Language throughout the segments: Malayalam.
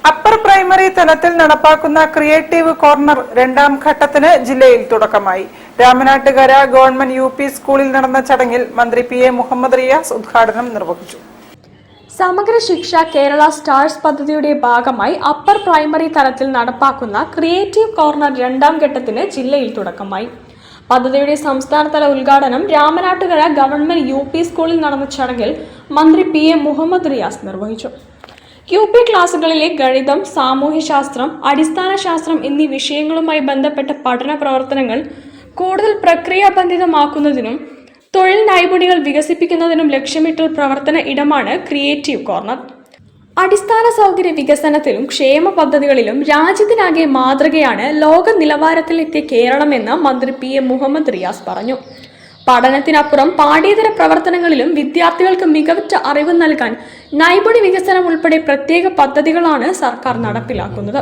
അപ്പർ പ്രൈമറി തലത്തിൽ നടപ്പാക്കുന്ന ക്രിയേറ്റീവ് കോർണർ രണ്ടാം ഘട്ടത്തിന് ജില്ലയിൽ തുടക്കമായി. Ramanattukara government UP. സ്കൂളിൽ നടന്ന ചടങ്ങിൽ മന്ത്രി പി.എ. മുഹമ്മദ് റിയാസ് ഉദ്ഘാടനം നിർവഹിച്ചു. സമഗ്ര ശിക്ഷ കേരള സ്റ്റാർസ് പദ്ധതിയുടെ ഭാഗമായി അപ്പർ പ്രൈമറി തലത്തിൽ നടപ്പാക്കുന്ന ക്രിയേറ്റീവ് കോർണർ രണ്ടാം ഘട്ടത്തിന് ജില്ലയിൽ തുടക്കമായി. പദ്ധതിയുടെ സംസ്ഥാനതല ഉദ്ഘാടനം രാമനാട്ടുകര ഗവൺമെന്റ് യു.പി. സ്കൂളിൽ നടന്ന ചടങ്ങിൽ മന്ത്രി പി.എ. മുഹമ്മദ് റിയാസ് നിർവഹിച്ചു. യു.പി. ക്ലാസുകളിലെ ഗണിതം, സാമൂഹ്യശാസ്ത്രം, അടിസ്ഥാന ശാസ്ത്രം എന്നീ വിഷയങ്ങളുമായി ബന്ധപ്പെട്ട പഠന പ്രവർത്തനങ്ങൾ കൂടുതൽ പ്രക്രിയാബന്ധിതമാക്കുന്നതിനും തൊഴിൽ നൈപുണ്യങ്ങൾ വികസിപ്പിക്കുന്നതിനും ലക്ഷ്യമിട്ടുള്ള പ്രവർത്തന ഇടമാണ് ക്രിയേറ്റീവ് കോർണർ. അടിസ്ഥാന സൗകര്യ വികസനത്തിലും ക്ഷേമ പദ്ധതികളിലും രാജ്യത്തിനാകെ മാതൃകയാണ് ലോക നിലവാരത്തിലെത്തിയ കേരളമെന്ന് മന്ത്രി പി.എ. മുഹമ്മദ് റിയാസ് പറഞ്ഞു. പഠനത്തിനപ്പുറം പാഠ്യേതര പ്രവർത്തനങ്ങളിലും വിദ്യാർത്ഥികൾക്ക് മികവുറ്റ അറിവ് നൽകാൻ നൈപുണ്യ വികസനം ഉൾപ്പെടെ പ്രത്യേക പദ്ധതികളാണ് സർക്കാർ നടപ്പിലാക്കുന്നത്.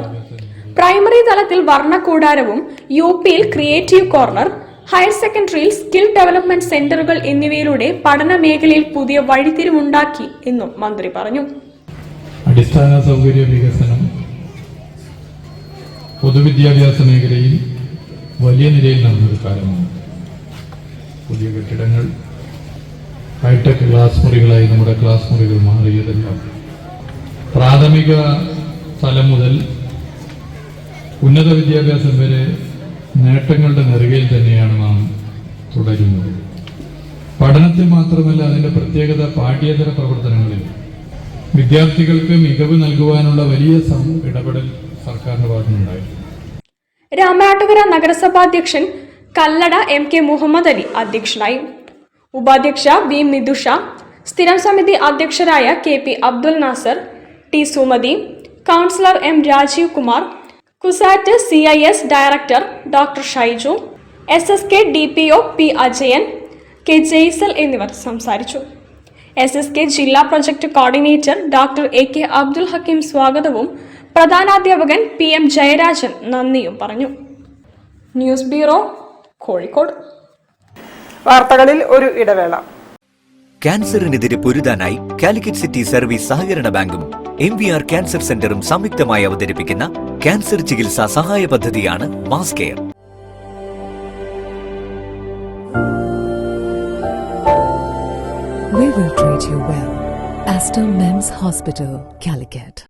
പ്രൈമറി തലത്തിൽ വർണ്ണക്കൂടാരവും യു.പിയിൽ ക്രിയേറ്റീവ് കോർണർ, ഹയർ സെക്കൻഡറിയിൽ സ്കിൽ ഡെവലപ്മെന്റ് സെന്ററുകൾ എന്നിവയിലൂടെ പഠന മേഖലയിൽ പുതിയ വഴിത്തിരിവുണ്ടാക്കി എന്നും മന്ത്രി പറഞ്ഞു. അടിസ്ഥാന സൗകര്യ വികസനം പൊതുവിദ്യാഭ്യാസ മേഖലയിൽ വലിയ നിലയിൽ നടന്നൊരു കാലമാണ്. പുതിയ കെട്ടിടങ്ങൾ, ഹൈടെക് ക്ലാസ് മുറികളായി നമ്മുടെ ക്ലാസ് മുറികൾ മാറിയതെല്ലാം പ്രാഥമിക തലം മുതൽ ഉന്നത വിദ്യാഭ്യാസം വരെ നേട്ടങ്ങളുടെ നെറുകയിൽ തന്നെയാണ് നാം തുടരുന്നത്. പഠനത്തിൽ മാത്രമല്ല, അതിന്റെ പ്രത്യേകത പാഠ്യേതര പ്രവർത്തനങ്ങളിൽ വിദ്യാർത്ഥികൾക്ക് മികവ് നൽകുവാനുള്ള വലിയ ഇടപെടൽ സർക്കാരിന്റെ ഭാഗത്തുനിന്നുണ്ടായി. രാമനാട്ടുകര നഗരസഭാധ്യക്ഷൻ കല്ലട എം.കെ. മുഹമ്മദ് അലി അധ്യക്ഷനായി. ഉപാധ്യക്ഷ വി. മിഥുഷ, സ്ഥിരം സമിതി അധ്യക്ഷരായ K P. Abdul Nasar, T. Sumathi, councillor M. Rajeev Kumar, CUSAT CIS director doctor Shaiju, SSK DPO P. Ajayan, K. Jaisal എന്നിവർ സംസാരിച്ചു. SSK ജില്ലാ project coordinator doctor A.K. Abdul Hakeem സ്വാഗതവും പ്രധാനാധ്യാപകൻ PM ജയരാജൻ നന്ദിയും പറഞ്ഞു. News bureau, Kozhikode. വാർത്തകളിൽ ഒരു ഇടവേള. ക്യാൻസറിനെതിരെ പൊരുതാനായി കാലിക്കറ്റ് സിറ്റി സർവീസ് സഹകരണ ബാങ്കും MVR ക്യാൻസർ സെന്ററും സംയുക്തമായി അവതരിപ്പിക്കുന്ന ക്യാൻസർ ചികിത്സാ സഹായ പദ്ധതിയാണ് mass care. We will treat you well. Aster Men's Hospital, Calicut.